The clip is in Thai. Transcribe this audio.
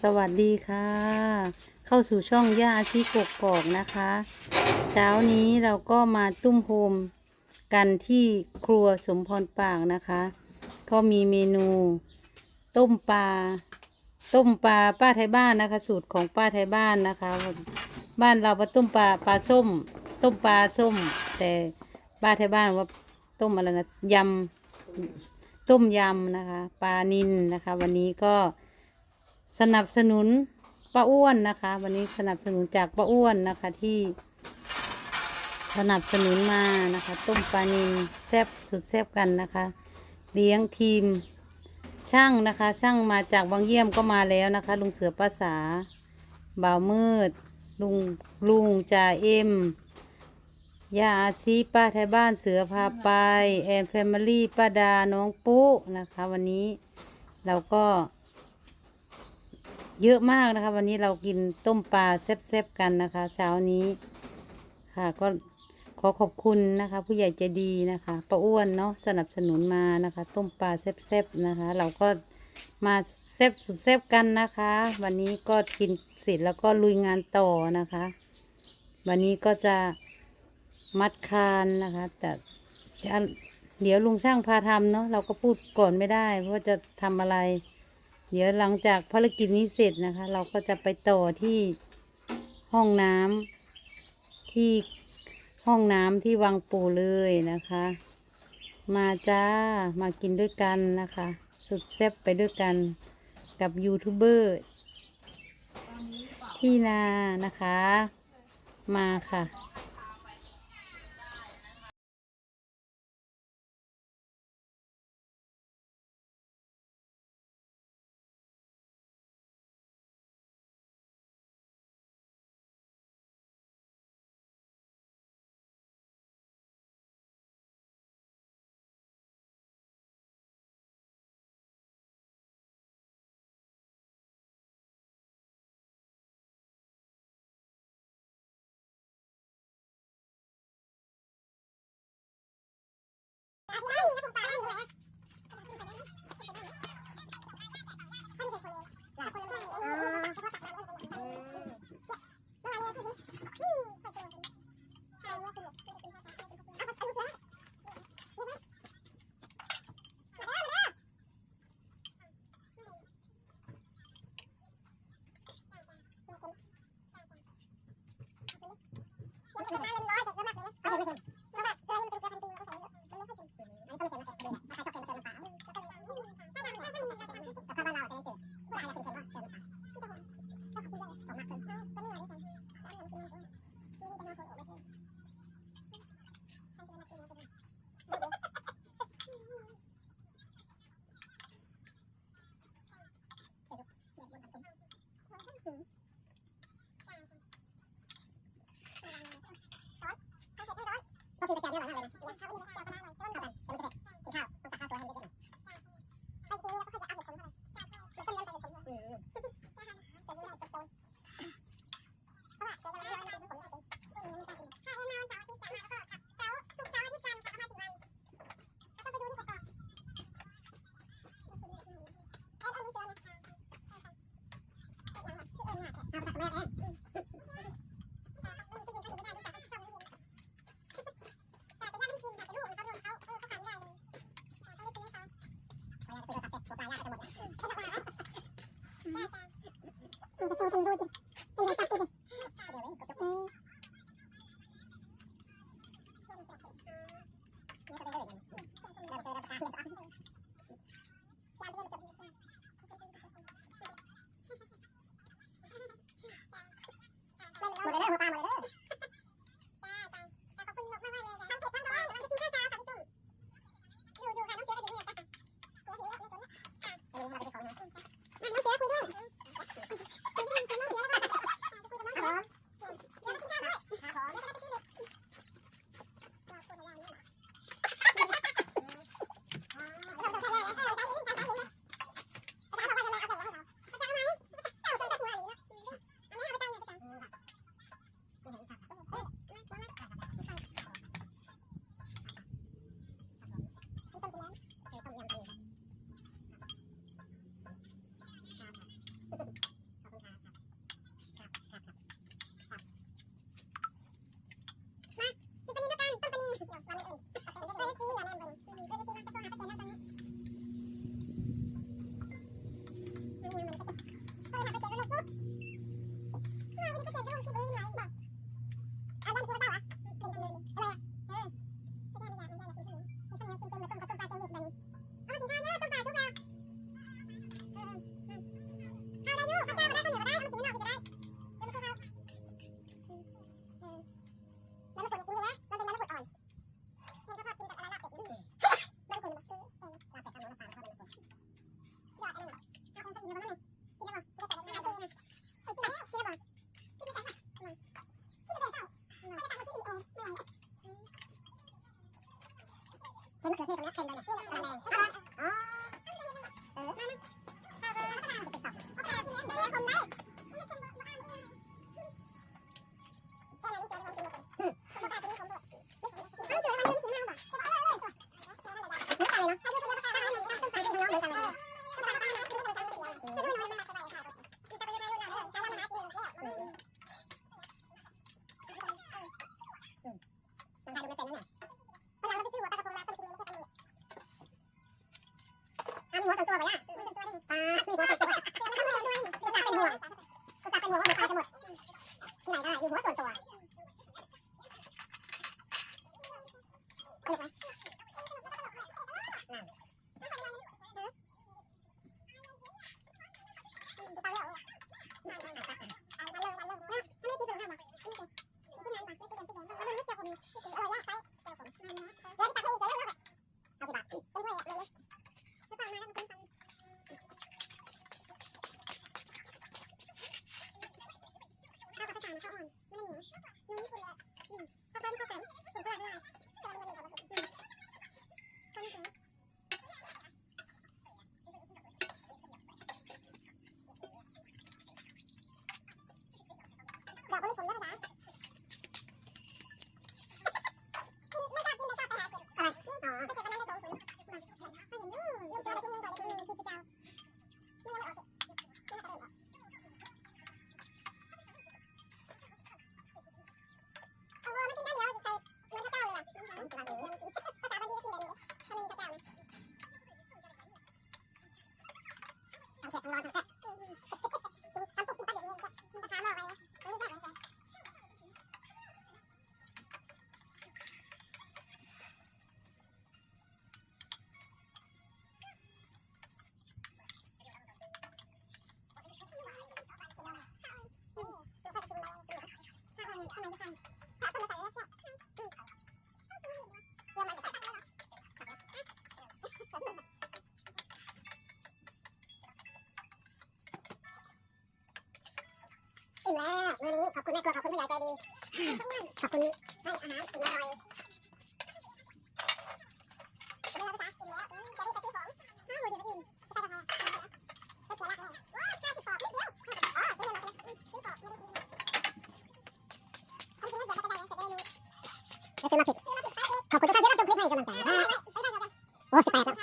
สวัสดีค่ะ เข้าสู่ช่องย่าอาชีกกอกนะคะ เช้านี้เราก็มาตุ้มโฮมกันที่ครัวสมพรปากนะคะ ก็มีเมนูต้มปลาป้าไทยบ้านนะคะ สูตรของป้าไทยบ้านนะคะบ้านเราว่าต้มปลาส้มต้มปลาส้มแต่ป้าไทยบ้านว่าต้มอะไรนะต้มยำนะคะปลานิลนะคะ วันนี้ก็สนับสนุนป้าอ้วนนะคะ วันนี้สนับสนุนจากป้าอ้วนนะคะที่สนับสนุนมานะคะต้มปลานิลแซ่บสุดแซ่บกันนะคะเลี้ยงทีมช่างนะคะช่างมาจากบางเยี่ยมก็มาแล้วนะคะลุงเสือป้าสาบ่าวมืดลุงจ่าเอ็มย่าอาชีป้าไทยบ้านเสือพาไปแอนแฟมิลี่ป้าดาน้องปุ๊นะคะวันนี้เราก็เยอะมากนะคะวันนี้เรากินต้มปลาแซ่บๆกันนะคะเช้านี้ค่ะก็ขอขอบคุณนะคะผู้ใหญ่ใจดีนะคะป้าอ้วนเนาะสนับสนุนมานะคะต้มปลาแซ่บๆนะคะเราก็มาแซ่บสุดแซ่บกันนะคะวันนี้ก็กินเสร็จแล้วก็ลุยงานต่อนะคะวันนี้ก็จะมัดคานนะคะแต่เดี๋ยวลุงช่างพาทำเนาะเราก็พูดก่อนไม่ได้เพราะว่าจะทำอะไรเดี๋ยวหลังจากภารกิจนี้เสร็จนะคะเราก็จะไปต่อที่ห้องน้ำที่วังปู่เลยนะคะมาจ้ามากินด้วยกันนะคะสุดแซ่บไปด้วยกันกับยูทูบเบอร์ที่นานะคะมาค่ะ อิ่มแล้วมื้อนี้ขอบคุณแม่ครัวขอบคุณผู้ใหญ่ใจดีขอบคุณให้อาหารอิ่มอร่อยจะซื้อมาผิดขอบคุณทุกท่านที่รับชมคลิปให้กำลังใจโอ้18แล้ว